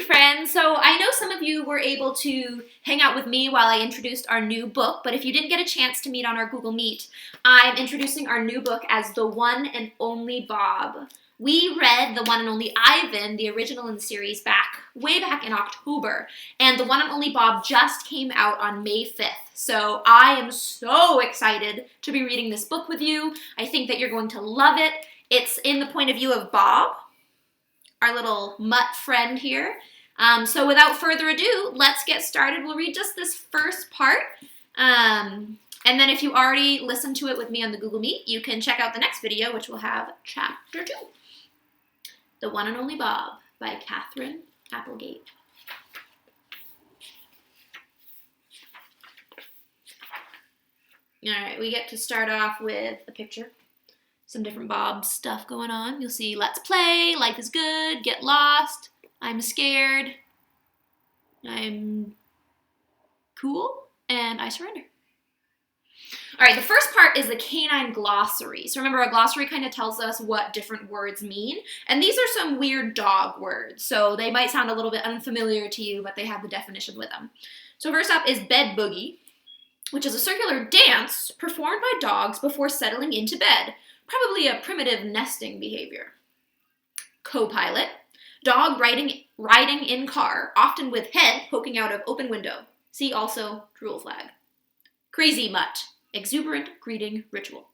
Friends, so I know some of you were able to hang out with me while I introduced our new book, but if you didn't get a chance to meet on our Google Meet, I'm introducing our new book as The One and Only Bob. We read The One and Only Ivan, the original in the series, way back in October, and The One and Only Bob just came out on May 5th. So I am so excited to be reading this book with you. I think that you're going to love it. It's in the point of view of Bob, our little mutt friend here. So without further ado, let's get started. We'll read just this first part. And then if you already listened to it with me on the Google Meet, you can check out the next video, which will have chapter 2. The One and Only Bob by Catherine Applegate. All right, we get to start off with a picture. Some different Bob stuff going on. You'll see let's play, life is good, get lost, I'm scared, I'm cool, and I surrender. All right, the first part is the Canine Glossary. So remember, a glossary kind of tells us what different words mean, and these are some weird dog words, so they might sound a little bit unfamiliar to you, but they have the definition with them. So first up is bed boogie, which is a circular dance performed by dogs before settling into bed. Probably a primitive nesting behavior. Co-pilot, dog riding in car, often with head poking out of open window. See also drool flag. Crazy mutt, exuberant greeting ritual.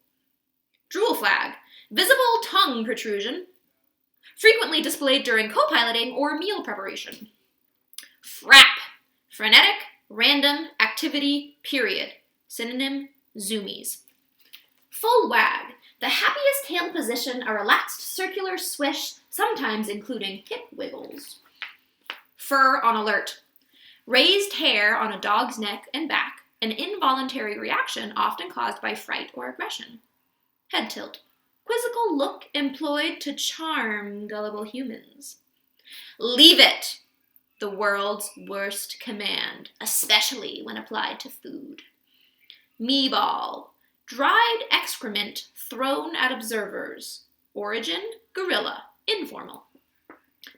Drool flag, visible tongue protrusion, frequently displayed during co-piloting or meal preparation. Frap, frenetic, random, activity, period. Synonym, zoomies. Full wag, the happiest tail position, a relaxed circular swish, sometimes including hip wiggles. Fur on alert, raised hair on a dog's neck and back, an involuntary reaction often caused by fright or aggression. Head tilt, quizzical look employed to charm gullible humans. Leave it, the world's worst command, especially when applied to food. Me-ball, dried excrement thrown at observers. Origin, gorilla, informal.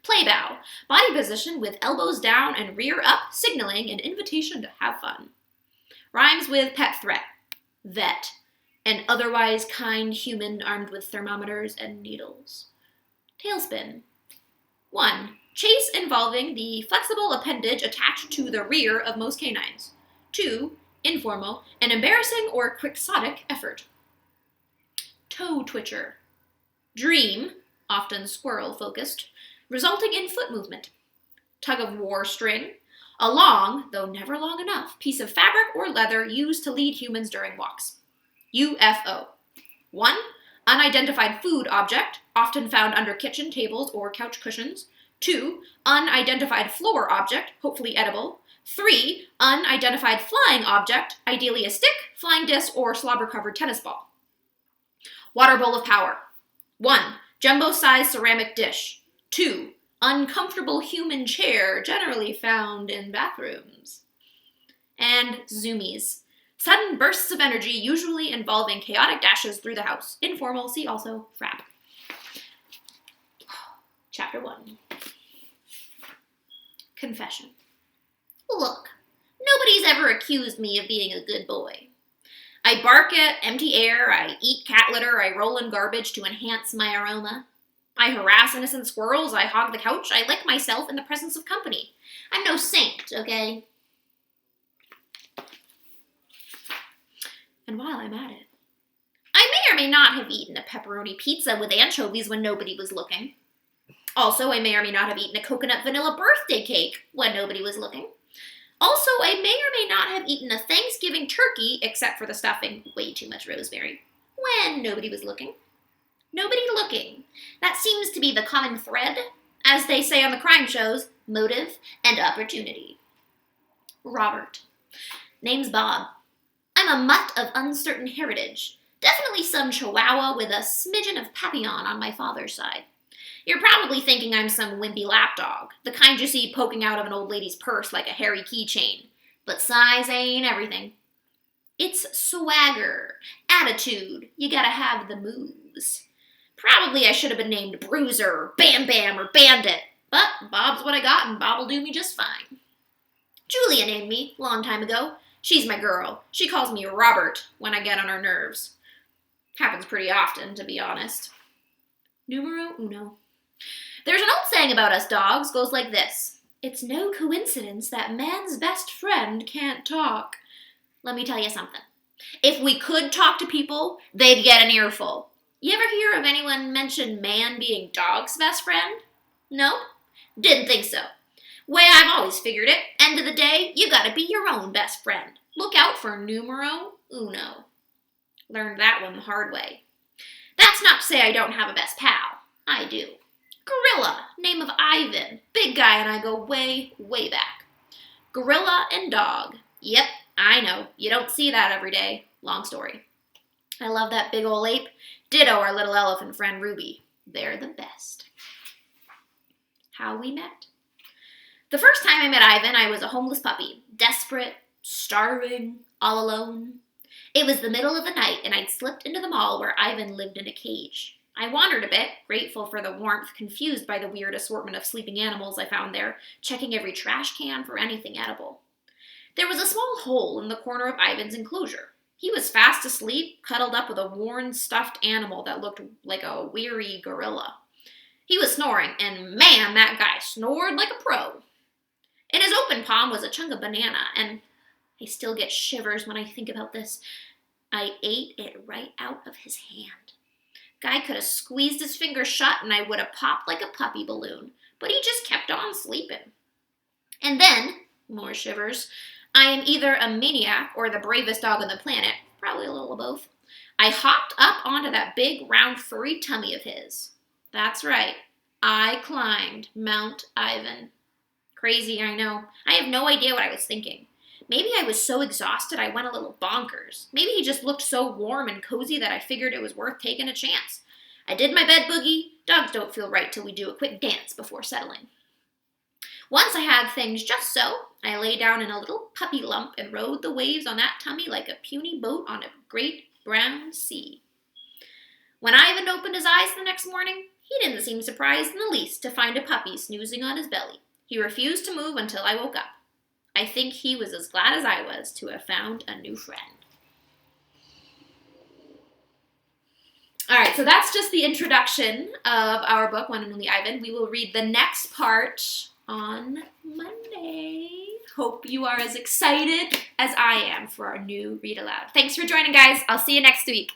Playbow, body position with elbows down and rear up, signaling an invitation to have fun. Rhymes with pet threat. Vet, an otherwise kind human armed with thermometers and needles. Tailspin. 1. Chase involving the flexible appendage attached to the rear of most canines. 2. Informal, an embarrassing or quixotic effort. Toe twitcher. Dream, often squirrel-focused, resulting in foot movement. Tug-of-war string, a long, though never long enough, piece of fabric or leather used to lead humans during walks. UFO. 1. Unidentified food object, often found under kitchen tables or couch cushions. 2. Unidentified floor object, hopefully edible. 3. Unidentified flying object, ideally a stick, flying disc, or slobber-covered tennis ball. Water bowl of power. 1. Jumbo-sized ceramic dish. 2. Uncomfortable human chair, generally found in bathrooms. And zoomies. Sudden bursts of energy, usually involving chaotic dashes through the house. Informal, see also frap. Chapter 1. Confession. Look, nobody's ever accused me of being a good boy. I bark at empty air, I eat cat litter, I roll in garbage to enhance my aroma. I harass innocent squirrels, I hog the couch, I lick myself in the presence of company. I'm no saint, okay? And while I'm at it, I may or may not have eaten a pepperoni pizza with anchovies when nobody was looking. Also, I may or may not have eaten a coconut vanilla birthday cake when nobody was looking. Also, I may or may not have eaten a Thanksgiving turkey, except for the stuffing, way too much rosemary, when nobody was looking. Nobody looking. That seems to be the common thread. As they say on the crime shows, motive and opportunity. Robert. Name's Bob. I'm a mutt of uncertain heritage. Definitely some chihuahua with a smidgen of Papillon on my father's side. You're probably thinking I'm some wimpy lapdog, the kind you see poking out of an old lady's purse like a hairy keychain. But size ain't everything. It's swagger, attitude. You gotta have the moves. Probably I should have been named Bruiser, Bam Bam, or Bandit. But Bob's what I got, and Bob'll do me just fine. Julia named me, long time ago. She's my girl. She calls me Robert when I get on her nerves. Happens pretty often, to be honest. Numero uno. There's an old saying about us dogs, goes like this. It's no coincidence that man's best friend can't talk. Let me tell you something. If we could talk to people, they'd get an earful. You ever hear of anyone mention man being dog's best friend? No? Didn't think so. Way I've always figured it, end of the day, you gotta be your own best friend. Look out for numero uno. Learned that one the hard way. That's not to say I don't have a best pal. I do. Gorilla, name of Ivan. Big guy and I go way, way back. Gorilla and dog. Yep, I know. You don't see that every day. Long story. I love that big ol' ape. Ditto our little elephant friend Ruby. They're the best. How we met. The first time I met Ivan, I was a homeless puppy. Desperate, starving, all alone. It was the middle of the night, and I'd slipped into the mall where Ivan lived in a cage. I wandered a bit, grateful for the warmth, confused by the weird assortment of sleeping animals I found there, checking every trash can for anything edible. There was a small hole in the corner of Ivan's enclosure. He was fast asleep, cuddled up with a worn, stuffed animal that looked like a weary gorilla. He was snoring, and man, that guy snored like a pro. In his open palm was a chunk of banana, and I still get shivers when I think about this. I ate it right out of his hand. Guy could have squeezed his fingers shut and I would have popped like a puppy balloon, but he just kept on sleeping. And then, more shivers, I am either a maniac or the bravest dog on the planet, probably a little of both. I hopped up onto that big, round, furry tummy of his. That's right, I climbed Mount Ivan. Crazy, I know. I have no idea what I was thinking. Maybe I was so exhausted I went a little bonkers. Maybe he just looked so warm and cozy that I figured it was worth taking a chance. I did my bed boogie. Dogs don't feel right till we do a quick dance before settling. Once I had things just so, I lay down in a little puppy lump and rode the waves on that tummy like a puny boat on a great brown sea. When Ivan opened his eyes the next morning, he didn't seem surprised in the least to find a puppy snoozing on his belly. He refused to move until I woke up. I think he was as glad as I was to have found a new friend. All right, so that's just the introduction of our book, One and Only Ivan. We will read the next part on Monday. Hope you are as excited as I am for our new read aloud. Thanks for joining, guys. I'll see you next week.